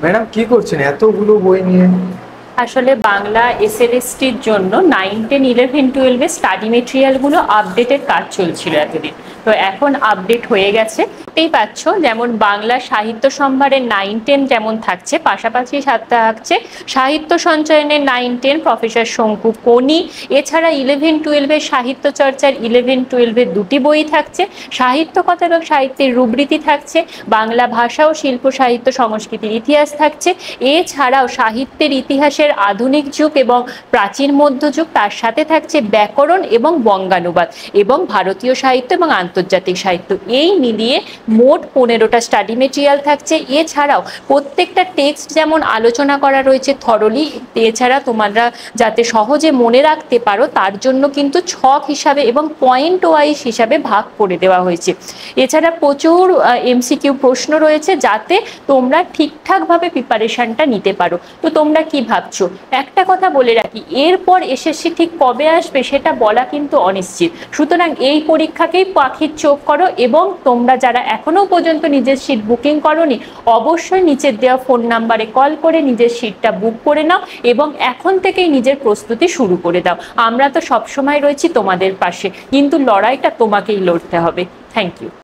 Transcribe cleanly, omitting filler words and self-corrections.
Madam কি করছেন এতগুলো বই নিয়ে? আসলে বাংলা এসএলএসটির জন্য 9, 10, 11, 12 স্টাডি মেটেরিয়ালগুলো আপডেটের কাজ চলছিল এতদিন। তো এখন আপডেট হয়ে গেছে। দেখতেই পাচ্ছ, যেমন বাংলা সাহিত্য সম্ভারের 9, 10 যেমন থাকছে, পাশাপাশি থাকছে সাহিত্য সঞ্চয়নের 9, 10 প্রফেসর শঙ্কু কোনি। এছাড়া 11, 12 সাহিত্য চর্চার 11, 12 দুটি বই থাকছে। সাহিত্য কথা এবং সাহিত্যের রূপরীতি থাকছে। বাংলা ভাষা ও শিল্প সাহিত্য সংস্কৃতির ইতিহাস থাকছে। এছাড়াও সাহিত্যের ইতিহাসের আধুনিক যুগ এবং প্রাচীন মধ্যযুগ, তার সাথে থাকছে ব্যাকরণ এবং বঙ্গানুবাদ এবং ভারতীয় সাহিত্য এবং আন্তর্জাতিক সাহিত্য। এই মিলিয়ে মোট 15টা স্টাডি মেটেরিয়াল থাকছে। এছাড়াও প্রত্যেকটা টেক্সট যেমন আলোচনা করা রয়েছে থরলি, এছাড়া তোমরা যাতে সহজে মনে রাখতে পারো তার জন্য কিন্তু ছক হিসাবে এবং পয়েন্ট ওয়াইজ হিসাবে ভাগ করে দেওয়া হয়েছে। এছাড়া প্রচুর এমসিকিউ প্রশ্ন রয়েছে যাতে তোমরা ঠিকঠাকভাবে প্রিপারেশনটা নিতে পারো। তো তোমরা কি ভাবছো? একটা কথা বলে রাখি, এরপর এসএসসি ঠিক কবে আসবে সেটা বলা কিন্তু অনিশ্চিত। সুতরাং এই পরীক্ষাকেই পাখির চোখ করো এবং তোমরা যারা এখনো পর্যন্ত নিজের সিট বুকিং করোনি, অবশ্যই নিচের দেওয়া ফোন নাম্বারে কল করে নিজের সিটটা বুক করে নাও এবং এখন থেকেই নিজের প্রস্তুতি শুরু করে দাও। আমরা তো সবসময় রয়েছি তোমাদের পাশে, কিন্তু লড়াইটা তোমাকেই লড়তে হবে। Thank you.